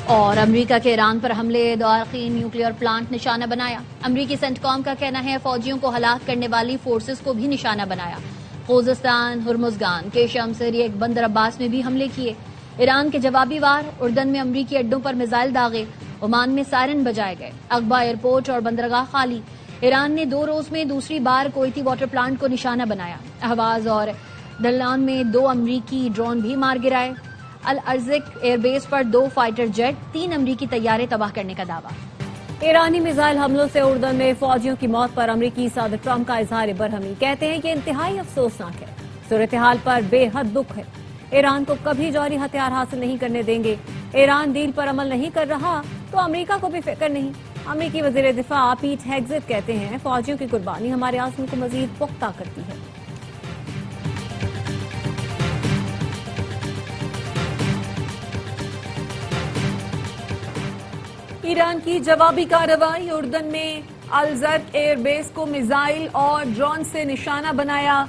اور امریکہ کے ایران پر حملے دارقین نیوکلیئر پلانٹ نشانہ بنایا۔ امریکی سینٹکام کا کہنا ہے فوجیوں کو ہلاک کرنے والی فورسز کو بھی نشانہ بنایا۔ خوزستان، ہرمزگان کے شمسری ایک بندر عباس میں بھی حملے کیے۔ ایران کے جوابی وار، اردن میں امریکی اڈوں پر میزائل داغے، عمان میں سائرن بجائے گئے، عقبہ ایئرپورٹ اور بندرگاہ خالی۔ ایران نے 2 روز میں دوسری بار کویتی واٹر پلانٹ کو نشانہ بنایا۔ اہواز اور دلان میں 2 امریکی ڈرون بھی مار گرائے۔ الازق ایئر بیس پر 2 فائٹر جیٹ، 3 امریکی طیارے تباہ کرنے کا دعویٰ۔ ایرانی میزائل حملوں سے اردن میں فوجیوں کی موت پر امریکی صدر ٹرمپ کا اظہار برہمی، کہتے ہیں کہ انتہائی افسوسناک ہے، صورتحال پر بے حد دکھ ہے، ایران کو کبھی جوہری ہتھیار حاصل نہیں کرنے دیں گے، ایران ڈیل پر عمل نہیں کر رہا تو امریکہ کو بھی فکر نہیں۔ امریکی وزیر دفاع پیٹ ہیگزٹ کہتے ہیں فوجیوں کی قربانی ہمارے عزم کو مزید پختہ کرتی ہے۔ ایران کی جوابی کارروائی، اردن میں الزرق ایئر بیس کو میزائل اور ڈرون سے نشانہ بنایا۔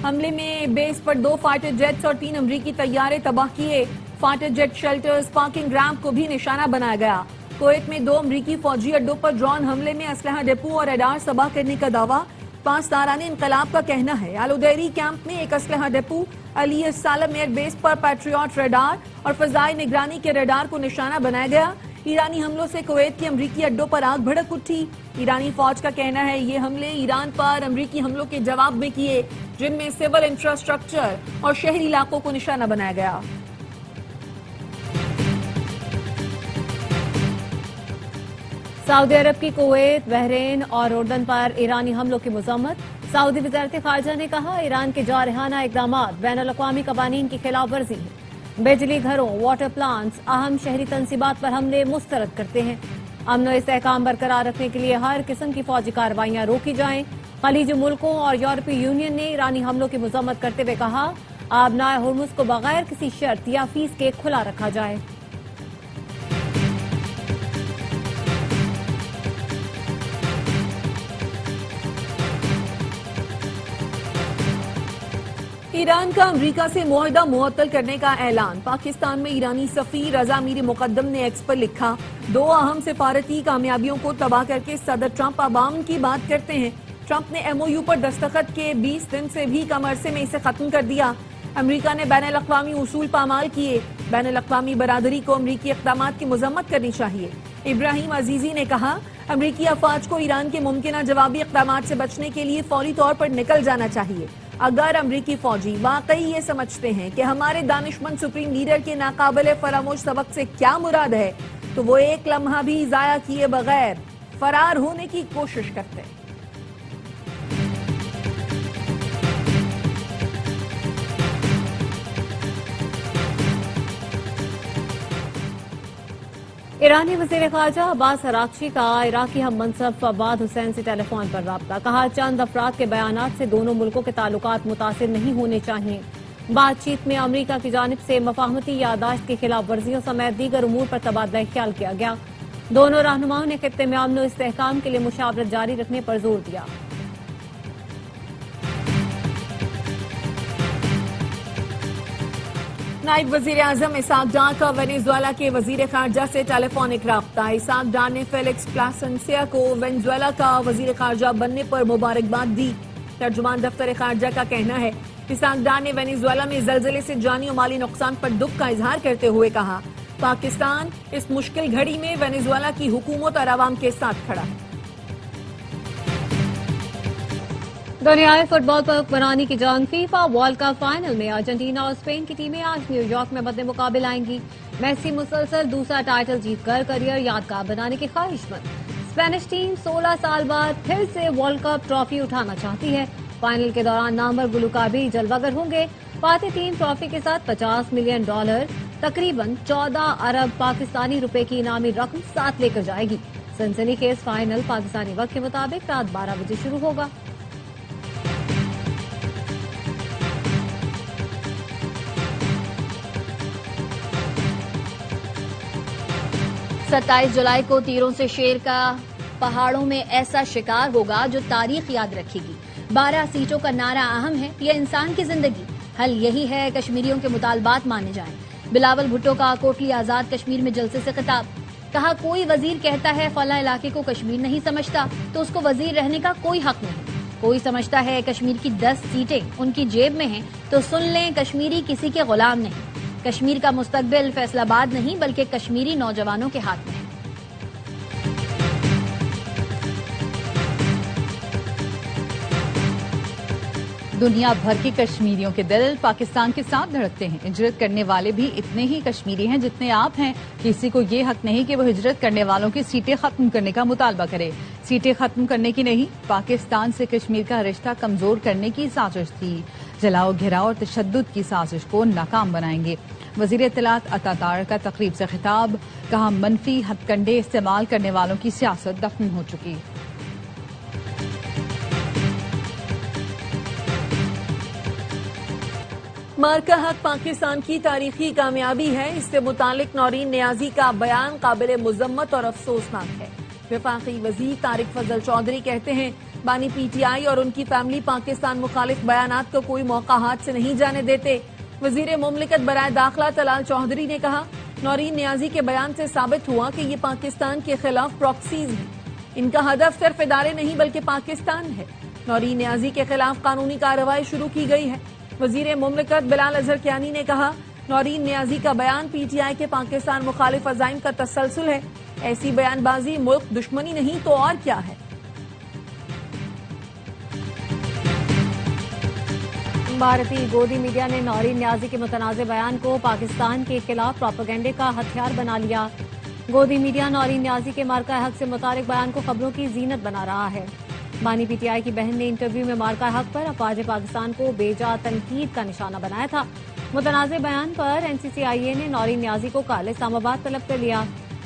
حملے میں بیس پر 2 فائٹر جیٹس اور 3 امریکی طیارے تباہ کیے۔ Fighter jet shelters, parking ramp کو بھی نشانہ بنایا گیا۔ کویت میں 2 امریکی فوجی اڈوں پر ڈرون حملے میں اسلحہ ڈپو اور ریڈار تباہ کرنے کا دعویٰ، پاسداران انقلاب کا کہنا ہے الودیری کیمپ میں ایک اسلحہ ڈپو، علی السالم ایئر بیس پر پیٹریوٹ ریڈار اور فضائی نگرانی کے ریڈار کو نشانہ بنایا گیا۔ ایرانی حملوں سے کویت کے امریکی اڈوں پر آگ بھڑک اٹھی۔ ایرانی فوج کا کہنا ہے یہ حملے ایران پر امریکی حملوں کے جواب میں کیے، جن میں سول انفراسٹرکچر اور شہری علاقوں کو نشانہ بنایا گیا۔ سعودی عرب کی کویت، بحرین اور اردن پر ایرانی حملوں کی مذمت۔ سعودی وزارت خارجہ نے کہا ایران کے جارحانہ اقدامات بین الاقوامی قوانین کی خلاف ورزی ہے۔ بجلی گھروں، واٹر پلانٹس، اہم شہری تنصیبات پر حملے مسترد کرتے ہیں۔ امن و استحکام برقرار رکھنے کے لیے ہر قسم کی فوجی کارروائیاں روکی جائیں۔ خلیجی ملکوں اور یورپی یونین نے ایرانی حملوں کی مذمت کرتے ہوئے کہا آبنائے ہرمز کو بغیر کسی شرط یا فیس کے کھلا رکھا جائے۔ ایران کا امریکہ سے معاہدہ معطل کرنے کا اعلان۔ پاکستان میں ایرانی سفیر رضا میر مقدم نے ایکس پر لکھا 2 اہم سفارتی کامیابیوں کو تباہ کر کے صدر ٹرمپ عوام کی بات کرتے ہیں۔ ٹرمپ نے ایم او یو پر دستخط کے 20 دن سے بھی کم عرصے میں اسے ختم کر دیا۔ امریکہ نے بین الاقوامی اصول پامال کیے، بین الاقوامی برادری کو امریکی اقدامات کی مذمت کرنی چاہیے۔ ابراہیم عزیزی نے کہا امریکی افواج کو ایران کے ممکنہ جوابی اقدامات سے بچنے کے لیے فوری طور پر نکل جانا چاہیے۔ اگر امریکی فوجی واقعی یہ سمجھتے ہیں کہ ہمارے دانشمند سپریم لیڈر کے ناقابل فراموش سبق سے کیا مراد ہے تو وہ ایک لمحہ بھی ضائع کیے بغیر فرار ہونے کی کوشش کرتے ہیں۔ ایرانی وزیر خارجہ عباس عراقچی کا عراقی ہم منصب فواد حسین سے ٹیلی فون پر رابطہ، کہا چند افراد کے بیانات سے دونوں ملکوں کے تعلقات متاثر نہیں ہونے چاہیے۔ بات چیت میں امریکہ کی جانب سے مفاہمتی یادداشت کی خلاف ورزیوں سمیت دیگر امور پر تبادلہ خیال کیا گیا۔ دونوں رہنماؤں نے خطے میں امن و استحکام کے لیے مشاورت جاری رکھنے پر زور دیا۔ نائب وزیر اعظم اسحاق ڈار کا وینیزویلا کے وزیر خارجہ سے ٹیلی فونک رابطہ۔ اسحاق ڈار نے فیلکس پلاسنسیا کو وینیزویلا کا وزیر خارجہ بننے پر مبارکباد دی۔ ترجمان دفتر خارجہ کا کہنا ہے اسحاق ڈار نے وینیزویلا میں زلزلے سے جانی و مالی نقصان پر دکھ کا اظہار کرتے ہوئے کہا پاکستان اس مشکل گھڑی میں وینیزویلا کی حکومت اور عوام کے ساتھ کھڑا ہے۔ دنیائے فٹ بال پر حکمرانی کی جنگ، فیفا ورلڈ کپ فائنل میں ارجنٹینا اور اسپین کی ٹیمیں آج نیو یارک میں مد مقابل آئیں گی۔ میسی مسلسل دوسرا ٹائٹل جیت کر کیریئر یادگار بنانے کی خواہش مند۔ اسپینش ٹیم 16 سال بعد پھر سے ورلڈ کپ ٹرافی اٹھانا چاہتی ہے۔ فائنل کے دوران نامور گلوکار بھی جلوہ گر ہوں گے۔ فاتح ٹیم ٹرافی کے ساتھ $50 ملین، تقریباً 14 ارب پاکستانی روپے کی انعامی رقم ساتھ لے کر جائے گی۔ سنسنی خیز فائنل پاکستانی وقت کے مطابق رات 12 بجے شروع ہوگا۔ 27 جولائی کو تیروں سے شیر کا پہاڑوں میں ایسا شکار ہوگا جو تاریخ یاد رکھے گی۔ 12 سیٹوں کا نعرہ اہم ہے، یہ انسان کی زندگی، حل یہی ہے کشمیریوں کے مطالبات مانے جائیں۔ بلاول بھٹو کا کوٹلی آزاد کشمیر میں جلسے سے خطاب، کہا کوئی وزیر کہتا ہے فلاں علاقے کو کشمیر نہیں سمجھتا تو اس کو وزیر رہنے کا کوئی حق نہیں، کوئی سمجھتا ہے کشمیر کی 10 سیٹیں ان کی جیب میں ہیں تو سن لیں کشمیری کسی کے غلام نہیں، کشمیر کا مستقبل فیصل آباد نہیں بلکہ کشمیری نوجوانوں کے ہاتھ میں ہے۔ دنیا بھر کے کشمیریوں کے دل پاکستان کے ساتھ دھڑکتے ہیں، ہجرت کرنے والے بھی اتنے ہی کشمیری ہیں جتنے آپ ہیں، کسی کو یہ حق نہیں کہ وہ ہجرت کرنے والوں کی سیٹیں ختم کرنے کا مطالبہ کرے، سیٹیں ختم کرنے کی نہیں، پاکستان سے کشمیر کا رشتہ کمزور کرنے کی سازش تھی، جلاؤ گھراؤ اور تشدد کی سازش کو ناکام بنائیں گے۔ وزیر اطلاعات عطا طارق کا تقریب سے خطاب، کہا منفی ہتھ کنڈے استعمال کرنے والوں کی سیاست دفن ہو چکی۔ مارکہ حق پاکستان کی تاریخی کامیابی ہے، اس سے متعلق نورین نیازی کا بیان قابل مذمت اور افسوسناک ہے۔ وفاقی وزیر طارق فضل چودھری کہتے ہیں بانی پی ٹی آئی اور ان کی فیملی پاکستان مخالف بیانات کو کوئی موقع ہاتھ سے نہیں جانے دیتے۔ وزیر مملکت برائے داخلہ طلال چودھری نے کہا نورین نیازی کے بیان سے ثابت ہوا کہ یہ پاکستان کے خلاف پراکسیز ہیں، ان کا ہدف صرف ادارے نہیں بلکہ پاکستان ہے۔ نورین نیازی کے خلاف قانونی کارروائی شروع کی گئی ہے۔ وزیر مملکت بلال اظہر کیانی نے کہا نورین نیازی کا بیان پی ٹی آئی کے پاکستان مخالف عزائم کا تسلسل ہے، ایسی بیان بازی ملک دشمنی نہیں تو اور کیا ہے۔ بھارتی گودی میڈیا نے نورین نیازی کے متنازع بیان کو پاکستان کے خلاف پروپیگنڈے کا ہتھیار بنا لیا۔ گودی میڈیا نورین نیازی کے مارکہ حق سے متعلق بیان کو خبروں کی زینت بنا رہا ہے۔ بانی پی ٹی آئی کی بہن نے انٹرویو میں مارکہ حق پر افواج پاکستان کو بیجا تنقید کا نشانہ بنایا تھا۔ متنازع بیان پر این سی سی آئی اے نے نورین نیازی کو کل اسلام آباد طلب کر لیا۔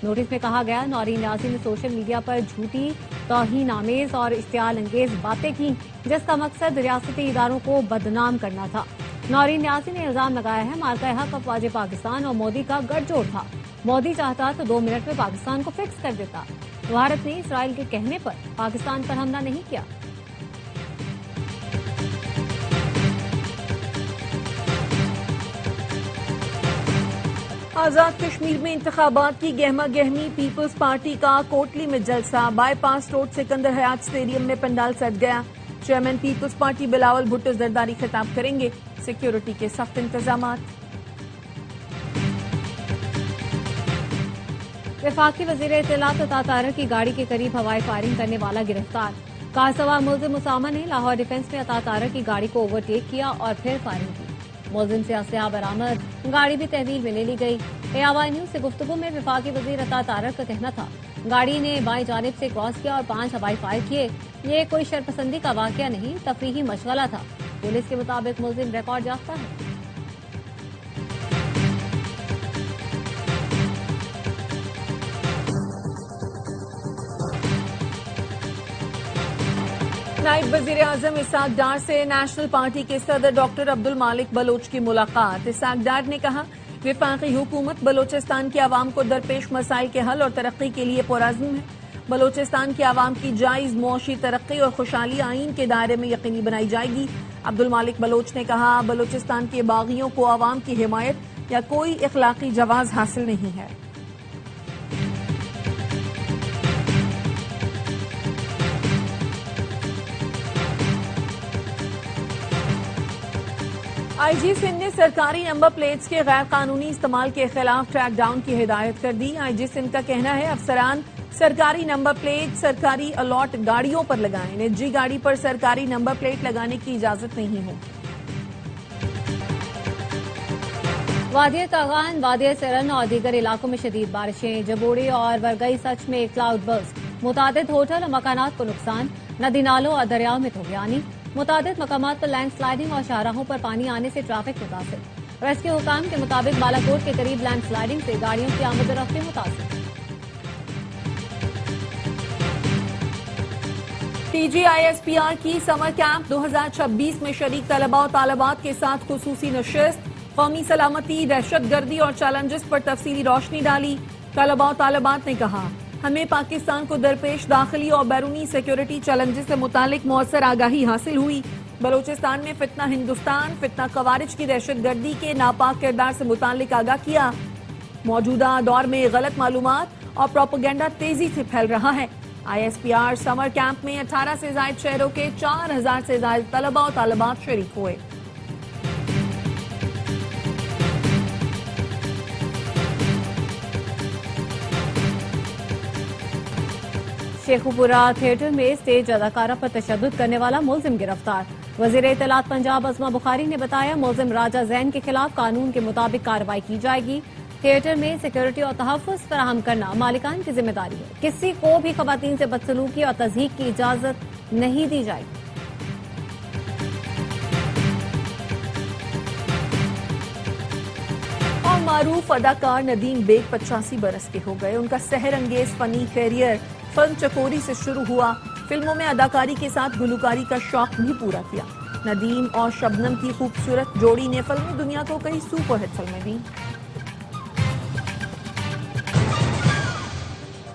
نوٹس میں کہا گیا نورین نیازی نے سوشل میڈیا پر جھوٹی، توہین آمیز اور اشتعال انگیز باتیں کی جس کا مقصد ریاستی اداروں کو بدنام کرنا تھا۔ نورین نیازی نے الزام لگایا ہے مارکہ حق افواج پاکستان اور مودی کا گٹھ جوڑ تھا، مودی چاہتا تو 2 منٹ میں پاکستان کو فکس کر دیتا۔ بھارت نے اسرائیل کے کہنے پر پاکستان پر حملہ نہیں کیا۔ آزاد کشمیر میں انتخابات کی گہما گہمی، پیپلز پارٹی کا کوٹلی میں جلسہ، بائی پاس روڈ سکندر حیات اسٹیڈیم میں پنڈال سج گیا۔ Chairman People's Party Bilawal Bhutto Zardari خطاب کریں گے، سیکیورٹی کے سخت انتظامات۔ وفاقی وزیر اطلاعات عطا طارق کی گاڑی کے قریب ہوائی فائرنگ کرنے والا گرفتار، کار سوار ملزم اسامہ نے لاہور ڈیفنس میں عطا طارق کی گاڑی کو اوورٹیک کیا اور پھر فائرنگ کی، ملزم سے اسلحہ برآمد، گاڑی بھی تحویل میں لے لی گئی۔ ARY نیوز سے گفتگو میں وفاقی وزیر عطا طارق کا کہنا تھا گاڑی نے بائیں جانب سے کراس کیا اور 5 ہوائی فائر کیے، یہ کوئی شرپسندی کا واقعہ نہیں، تفریحی مشغلہ تھا۔ پولیس کے مطابق ملزم ریکارڈ یافتہ ہے۔ نائب وزیر اعظم اسحاق ڈار سے نیشنل پارٹی کے صدر ڈاکٹر عبد المالک بلوچ کی ملاقات۔ اسحاق ڈار نے کہا وفاقی حکومت بلوچستان کے عوام کو درپیش مسائل کے حل اور ترقی کے لیے پرعزم ہے۔ بلوچستان کے عوام کی جائز معاشی ترقی اور خوشحالی آئین کے دائرے میں یقینی بنائی جائے گی۔ عبد المالک بلوچ نے کہا بلوچستان کے باغیوں کو عوام کی حمایت یا کوئی اخلاقی جواز حاصل نہیں ہے۔ آئی جی سندھ نے سرکاری نمبر پلیٹس کے غیر قانونی استعمال کے خلاف ٹریک ڈاؤن کی ہدایت کر دی۔ آئی جی سندھ کا کہنا ہے افسران سرکاری نمبر پلیٹ سرکاری الاٹ گاڑیوں پر لگائیں، نجی گاڑی پر سرکاری نمبر پلیٹ لگانے کی اجازت نہیں ہوگی۔ وادی کاغان، وادی سرن اور دیگر علاقوں میں شدید بارشیں، جبوڑی اور ورگئی سچ میں کلاؤڈ برسٹ، متعدد ہوٹل اور مکانات کو نقصان، ندی نالوں اور دریاؤں میں طغیانی، متعدد مقامات پر لینڈ سلائیڈنگ اور شاہراہوں پر پانی آنے سے ٹریفک متاثر۔ ریسکیو حکام کے مطابق بالاکوٹ کے قریب لینڈ سلائیڈنگ سے گاڑیوں کی آمد و رفت متاثر۔ T G I S P R کی سمر کیمپ 2026 میں شریک طلباء و طالبات کے ساتھ خصوصی نشست، قومی سلامتی، دہشت گردی اور چیلنجز پر تفصیلی روشنی ڈالی۔ طلباء و طالبات نے کہا ہمیں پاکستان کو درپیش داخلی اور بیرونی سیکیورٹی چیلنجز سے متعلق مؤثر آگاہی حاصل ہوئی۔ بلوچستان میں فتنہ ہندوستان، فتنہ خوارج کی دہشت گردی کے ناپاک کردار سے متعلق آگاہ کیا۔ موجودہ دور میں غلط معلومات اور پروپیگنڈا تیزی سے پھیل رہا ہے۔ I S P R summer camp میں 18 سے زائد شہروں کے 4000 سے زائد طلباء و طالبات شریک ہوئے۔ شیخوپورہ تھیٹر میں اسٹیج اداکارہ پر تشدد کرنے والا ملزم گرفتار۔ وزیر اطلاعات پنجاب عظمہ بخاری نے بتایا ملزم راجہ زین کے خلاف قانون کے مطابق کارروائی کی جائے گی۔ تھیٹر میں سیکورٹی اور تحفظ فراہم کرنا مالکان کی ذمہ داری ہے۔ کسی کو بھی خواتین سے بدسلوکی اور تضحیک کی اجازت نہیں دی جائے گی۔ اور معروف اداکار ندیم بیگ 85 برس کے ہو گئے۔ ان کا سحر انگیز فنی کیریئر فلم چکوری سے شروع ہوا۔ فلموں میں اداکاری کے ساتھ گلوکاری کا شوق بھی پورا کیا۔ ندیم اور شبنم کی خوبصورت جوڑی نے فلمی دنیا کو کئی سپر ہٹ فلمیں دیں۔